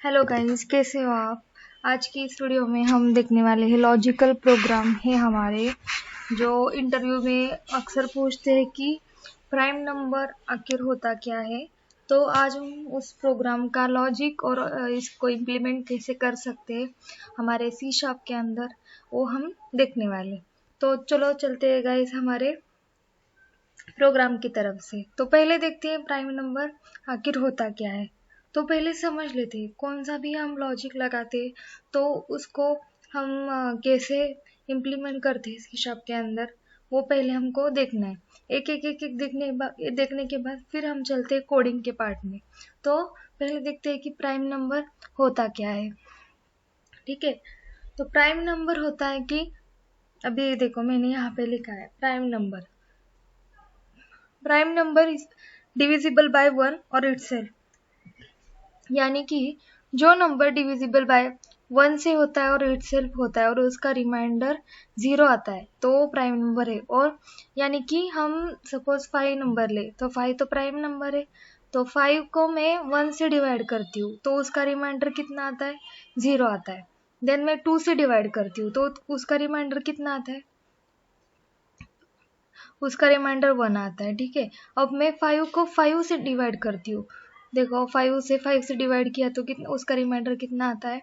Hello guys, कैसे हो आप। आज की इस वीडियो में हम देखने वाले हैं लॉजिकल प्रोग्राम है हमारे, जो इंटरव्यू में अक्सर पूछते हैं कि प्राइम नंबर आखिर होता क्या है। तो आज हम उस प्रोग्राम का लॉजिक और इसको इम्प्लीमेंट कैसे कर सकते हैं हमारे सी शार्प के अंदर, वो हम देखने वाले। तो चलो चलते हैं गाइस हमारे प्रोग्राम की तरफ से। तो पहले देखते हैं प्राइम नंबर आखिर होता क्या है। तो पहले समझ लेते हैं कौन सा भी हम लॉजिक लगाते तो उसको हम कैसे इम्प्लीमेंट करते हैं हिसाब के अंदर, वो पहले हमको देखना है। एक देखने के बाद फिर हम चलते हैं कोडिंग के पार्ट में। तो पहले देखते हैं कि प्राइम नंबर होता क्या है। ठीक है, तो प्राइम नंबर होता है कि अभी देखो मैंने यहाँ पे लिखा है prime number is divisible by one और इटसेल्फ, यानी कि जो नंबर डिविजिबल बाय वन से होता है और इटसेल्फ होता है और उसका रिमाइंडर 0 आता है तो वो प्राइम नंबर है। और यानी कि हम सपोज 5 नंबर ले तो 5 तो प्राइम नंबर है, तो 5 को मैं 1 से डिवाइड करती हूँ तो उसका रिमाइंडर कितना आता है, 0 आता है। देन मैं 2 से डिवाइड करती हूँ तो उसका रिमाइंडर कितना आता है, उसका रिमाइंडर 1 आता है। ठीक है, अब मैं 5 को 5 से डिवाइड करती हूँ, देखो 5 से डिवाइड किया तो कितना, उसका रिमाइंडर कितना आता है,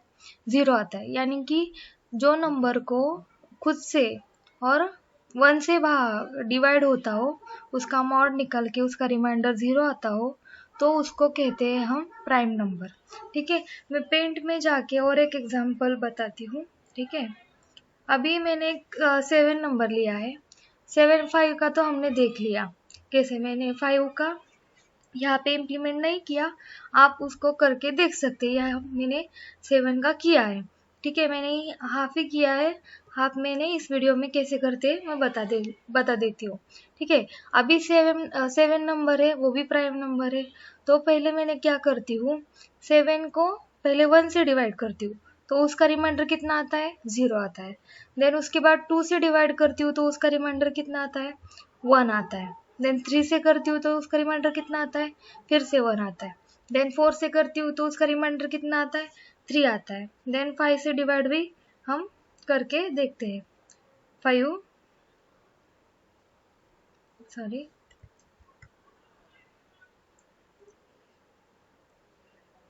0 आता है। यानी कि जो नंबर को खुद से और 1 से डिवाइड होता हो, उसका मॉड निकल के उसका रिमाइंडर 0 आता हो, तो उसको कहते हैं हम प्राइम नंबर। ठीक है, मैं पेंट में जाके और एक एग्जांपल बताती हूँ। ठीक है, अभी मैंने एक 7 नंबर लिया है। 5 का तो हमने देख लिया कैसे, मैंने 5 का यहाँ पे इम्प्लीमेंट नहीं किया, आप उसको करके देख सकते हैं। यहाँ मैंने 7 का किया है। ठीक है, मैंने हाफ ही किया है, हाफ मैंने इस वीडियो में कैसे करते हैं मैं बता देती हूँ। ठीक है, अभी 7 नंबर है, वो भी प्राइम नंबर है। तो पहले मैंने क्या करती हूँ, 7 को पहले 1 से डिवाइड करती हूँ तो उसका रिमाइंडर कितना आता है, 0 आता है। देन उसके बाद 2 से डिवाइड करती हूँ तो उसका रिमाइंडर कितना आता है, 1 आता है। देन 3 से करती हूँ तो उसका रिमाइंडर कितना आता है, फिर से 1 आता है। देन 4 से करती हूँ तो उसका रिमाइंडर कितना आता है, 3 आता है। देन 5 से डिवाइड भी हम करके देखते हैं। 5 सॉरी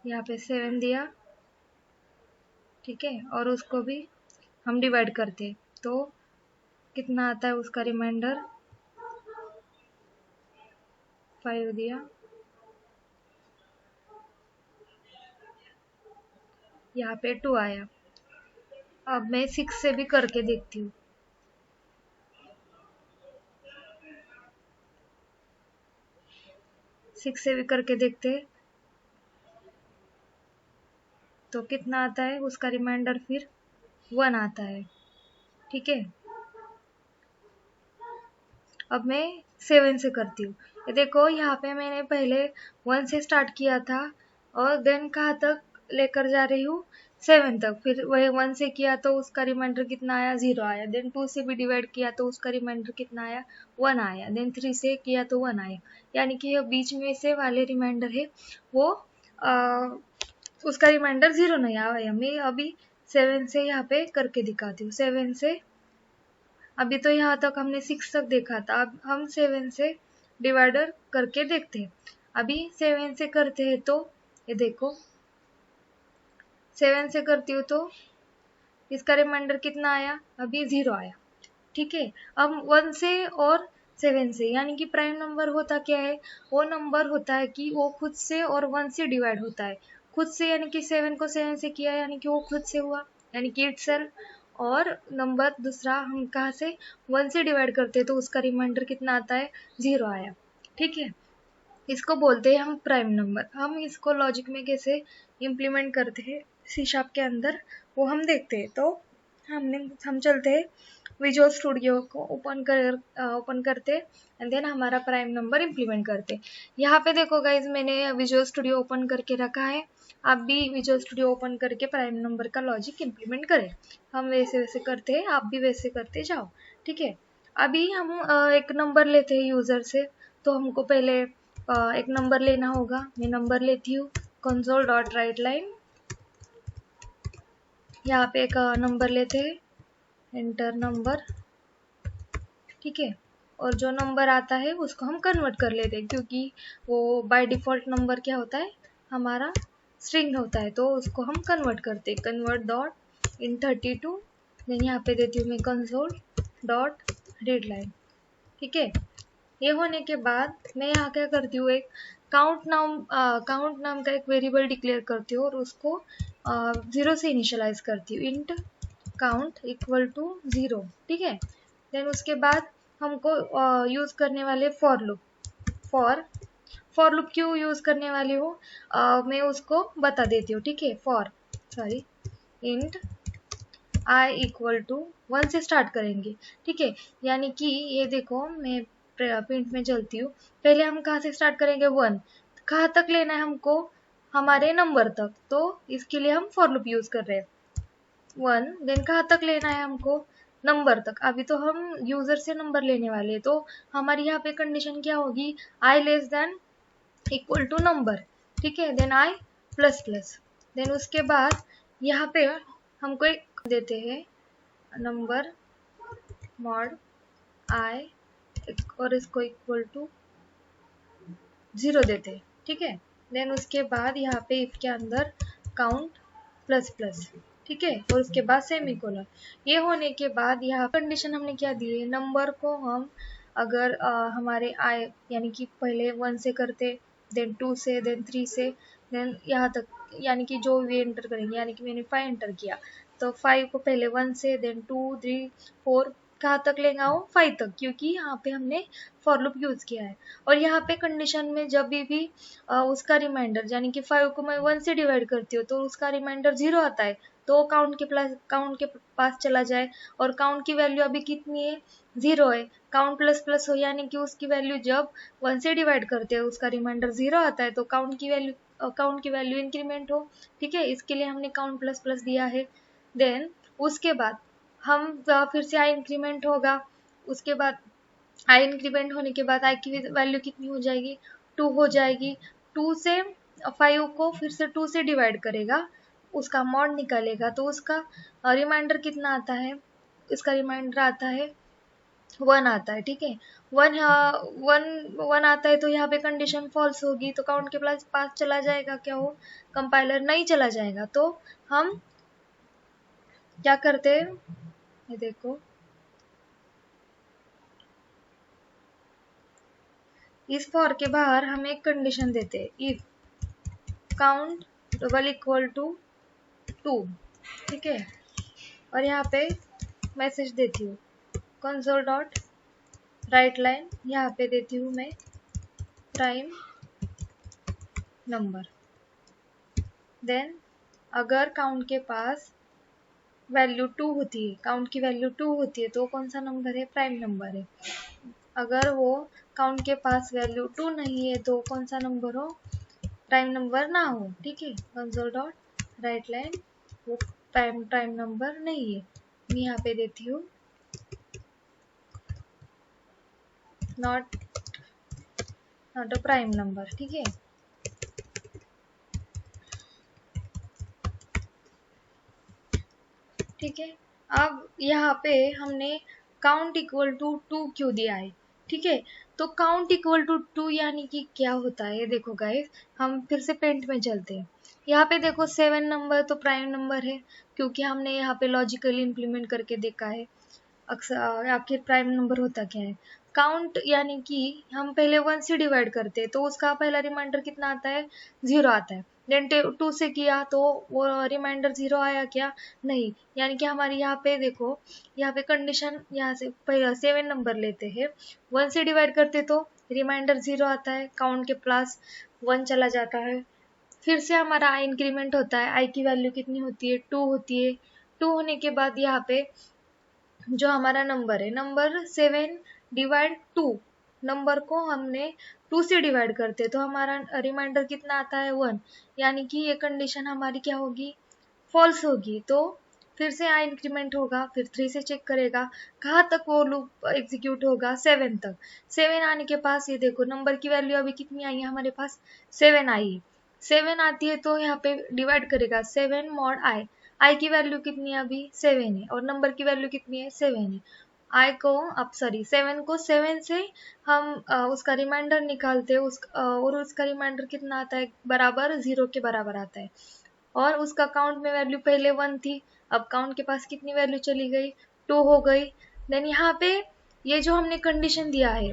यहाँ पे 7 दिया। ठीक है, और उसको भी हम डिवाइड करते तो कितना आता है, उसका रिमाइंडर 5 दिया। यहाँ पे 2 आया। अब मैं 6 से भी करके देखती हूँ। 6 से भी करके देखते हैं तो कितना आता है, उसका रिमाइंडर फिर 1 आता है। ठीक है, अब मैं 7 से करती हूँ। ये देखो यहाँ पे मैंने पहले 1 से स्टार्ट किया था और देन कहाँ तक लेकर जा रही हूँ, 7 तक। फिर वही 1 से किया तो उसका रिमाइंडर कितना आया, 0 आया। देन 2 से भी डिवाइड किया तो उसका रिमाइंडर कितना आया, 1 आया। देन 3 से किया तो 1 आया। यानी कि बीच में से वाले रिमाइंडर है वो उसका रिमाइंडर 0 नहीं आया। मैं अभी 7 से यहाँ पे करके दिखाती हूँ। 7 से अभी तो यहाँ तक हमने 6 तक देखा था, अब हम 7 से डिवाइडर करके देखते हैं। अभी 7 से करते हैं तो ये देखो 7 से करती हूँ तो इसका रिमाइंडर कितना आया, अभी 0 आया। ठीक है, अब 1 से और 7 से, यानी कि प्राइम नंबर होता क्या है, वो नंबर होता है कि वो खुद से और 1 से डिवाइड होता है। खुद से यानी कि 7 को 7 से किया यानी कि वो खुद से हुआ, यानी कि इटसेल्फ। और नंबर दूसरा हम कहाँ से 1 से डिवाइड करते हैं तो उसका रिमाइंडर कितना आता है, 0 आया। ठीक है, इसको बोलते हैं हम प्राइम नंबर। हम इसको लॉजिक में कैसे इम्प्लीमेंट करते हैं सी शार्प के अंदर, वो हम देखते हैं। तो हम चलते हैं विजुअल स्टूडियो को ओपन करते एंड देन हमारा प्राइम नंबर इम्प्लीमेंट करते। यहाँ पे देखो गाइज, मैंने विजुअल स्टूडियो ओपन करके रखा है। आप भी विजुअल स्टूडियो ओपन करके प्राइम नंबर का लॉजिक इम्प्लीमेंट करें। हम वैसे वैसे करते हैं, आप भी वैसे करते जाओ। ठीक है, अभी हम एक नंबर लेते हैं यूजर से। तो हमको पहले एक नंबर लेना होगा। मैं नंबर लेती हूँ console.writeline यहाँ पे एक नंबर लेते हैं, एंटर नंबर, ठीक है। और जो नंबर आता है उसको हम कन्वर्ट कर लेते हैं, क्योंकि वो बाय डिफॉल्ट नंबर क्या होता है, हमारा स्ट्रिंग होता है, तो उसको हम कन्वर्ट करते हैं, कन्वर्ट डॉट इन 32। देन यहाँ पे देती हूँ मैं कंसोल डॉट रीड लाइन, ठीक है। ये होने के बाद मैं यहाँ क्या करती हूँ, एक काउंट नाम का एक वेरिएबल डिक्लेयर करती हूँ और उसको 0 से इनिशियलाइज करती हूँ, इंट काउंट इक्वल टू 0, ठीक है। देन उसके बाद हमको यूज करने वाले फॉर लूप, फॉर लूप क्यों यूज करने वाली हूँ, मैं उसको बता देती हूँ, ठीक है। इंट आई इक्वल टू 1 से स्टार्ट करेंगे, ठीक है। यानी कि ये देखो, मैं प्रिंट में चलती हूँ, पहले हम कहाँ से स्टार्ट करेंगे, 1, कहाँ तक लेना है हमको, हमारे नंबर तक, तो इसके लिए हम फॉर लूप यूज कर रहे हैं। 1, देन कहाँ तक लेना है हमको, नंबर तक, अभी तो हम यूजर से नंबर लेने वाले हैं, तो हमारी यहाँ पे कंडीशन क्या होगी, I less than equal to number, ठीक है। Then I plus plus, then उसके बाद यहाँ पे हमको एक देते हैं नंबर मॉड आई, और इसको इक्वल टू 0 देते हैं, ठीक है। देन उसके बाद यहाँ पे इसके अंदर काउंट प्लस प्लस, ठीक है, और उसके बाद सेमीकोलन। ये होने के बाद यहाँ कंडीशन हमने क्या दी है, नंबर को हम अगर हमारे आए, यानी कि पहले 1 से करते, देन 2 से, देन 3 से, देन यहाँ तक, यानी कि जो भी एंटर करेंगे, यानी कि मैंने 5 एंटर किया, तो 5 को पहले 1 से, देन 2 3 4, कहाँ तक लेगा वो, 5 तक, क्योंकि यहाँ पे हमने फॉर लूप यूज किया है। और यहाँ पे कंडीशन में जब भी उसका रिमाइंडर, यानी कि 5 को मैं 1 से डिवाइड करती हूँ तो उसका रिमाइंडर 0 आता है, तो काउंट के पास चला जाए, और काउंट की वैल्यू अभी कितनी है, 0 है, काउंट प्लस प्लस हो, यानी कि उसकी वैल्यू जब 1 से डिवाइड करते हैं उसका रिमाइंडर 0 आता है, तो काउंट की वैल्यू इंक्रीमेंट हो, ठीक है। इसके लिए हमने काउंट प्लस प्लस दिया है। देन उसके बाद हम फिर से आई इंक्रीमेंट होगा, उसके बाद आई इंक्रीमेंट होने के बाद आई की वैल्यू कितनी हो जाएगी, 2 हो जाएगी। 2 से 5 को फिर से 2 से डिवाइड करेगा, उसका मॉड निकालेगा, तो उसका रिमाइंडर कितना आता है, इसका रिमाइंडर आता है 1 आता है, ठीक है। 1 आता है, तो यहाँ पे कंडीशन फॉल्स होगी, तो काउंट के पास चला जाएगा, क्या हो, कंपाइलर नहीं चला जाएगा, तो हम क्या करते हैं, ये देखो, इस फॉर के बाहर हम एक कंडीशन देते हैं, if count double equal to 2, ठीक है। और यहाँ पे मैसेज देती हूँ कंसोल डॉट राइट लाइन, यहाँ पे देती हूँ मैं प्राइम नंबर। देन अगर काउंट के पास वैल्यू 2 होती है, काउंट की वैल्यू 2 होती है, तो कौन सा नंबर है, प्राइम नंबर है। अगर वो काउंट के पास वैल्यू 2 नहीं है, तो कौन सा नंबर हो, प्राइम नंबर ना हो, ठीक है। कंसोल डॉट राइट लाइन, वो प्राइम नंबर नहीं है, मैं यहाँ पे देती हूँ नॉट अ प्राइम नंबर, ठीक है। ठीक है, अब यहाँ पे हमने काउंट इक्वल टू 2 क्यों दिया है, ठीक है। तो काउंट इक्वल टू 2 यानी कि क्या होता है, देखो गाइस, हम फिर से पेंट में चलते हैं। यहाँ पे देखो 7 नंबर तो प्राइम नंबर है, क्योंकि हमने यहाँ पे लॉजिकली इम्प्लीमेंट करके देखा है अक्सर आखिर प्राइम नंबर होता क्या है। काउंट यानी कि हम पहले 1 से डिवाइड करते हैं, तो उसका पहला रिमाइंडर कितना आता है, 0 आता है। देन 2 से किया तो वो रिमाइंडर 0 आया क्या, नहीं, यानी कि हमारी यहाँ पे देखो, यहाँ पे कंडीशन, यहाँ से पहला 7 नंबर लेते हैं, 1 से डिवाइड करते तो रिमाइंडर 0 आता है, काउंट के प्लस 1 चला जाता है, फिर से हमारा आई इंक्रीमेंट होता है, आई की वैल्यू कितनी होती है, 2 होती है। 2 होने के बाद यहाँ पे जो हमारा नंबर है, नंबर 7 डिवाइड 2, नंबर को हमने 2 से डिवाइड करते, तो हमारा रिमाइंडर कितना आता है, 1, यानी कि ये कंडीशन हमारी क्या होगी, फॉल्स होगी। तो फिर से आई इंक्रीमेंट होगा, फिर 3 से चेक करेगा, कहाँ तक वो लूप एग्जीक्यूट होगा, 7 तक। 7 आने के पास ये देखो नंबर की वैल्यू अभी कितनी आई है हमारे पास, 7 आई है। 7 आती है तो यहाँ पे डिवाइड करेगा, 7 मॉड आई, आई की वैल्यू कितनी है अभी 7 है और नंबर की वैल्यू कितनी है 7 है। आई को अब सॉरी 7 को 7 से हम उसका रिमाइंडर निकालते हैं और उसका रिमाइंडर कितना आता है बराबर 0 के बराबर आता है। और उसका काउंट में वैल्यू पहले 1 थी, अब काउंट के पास कितनी वैल्यू चली गई 2 हो गई। देन यहाँ पे ये जो हमने कंडीशन दिया है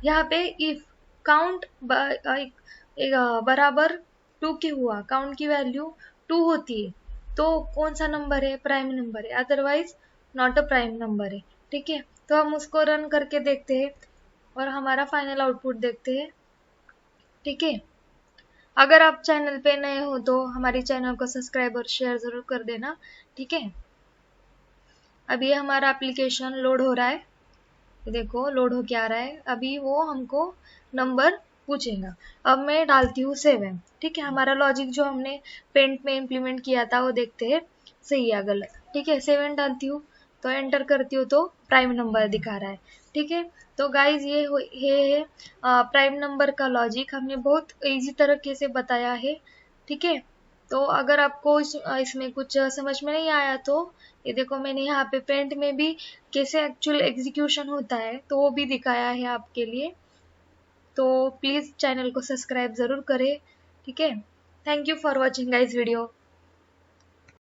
यहाँ पे इफ काउंट बराबर 2 के हुआ, काउंट की वैल्यू 2 होती है तो कौन सा नंबर है प्राइम नंबर है, otherwise not a prime number है। ठीक है, तो हम उसको रन करके देखते हैं और हमारा फाइनल आउटपुट देखते हैं। ठीक है, अगर आप चैनल पे नए हो तो हमारे चैनल को सब्सक्राइब और शेयर जरूर कर देना। ठीक है, अभी हमारा एप्लीकेशन लोड हो रहा है, देखो लोड हो के आ रहा है, अभी वो हमको नंबर पूछेगा। अब मैं डालती हूँ 7। ठीक है, हमारा लॉजिक जो हमने पेंट में इम्प्लीमेंट किया था वो देखते हैं सही या गलत। ठीक है, 7 डालती हूँ तो एंटर करती हूँ तो प्राइम नंबर दिखा रहा है। ठीक है, तो गाइज ये है प्राइम नंबर का लॉजिक, हमने बहुत इजी तरीके से बताया है। ठीक है, तो अगर आपको इसमें कुछ समझ में नहीं आया तो ये देखो मैंने यहाँ पे पेंट में भी कैसे एक्चुअल एग्जीक्यूशन होता है तो वो भी दिखाया है आपके लिए। तो प्लीज़ चैनल को सब्सक्राइब ज़रूर करें। ठीक है, thank you for watching guys video.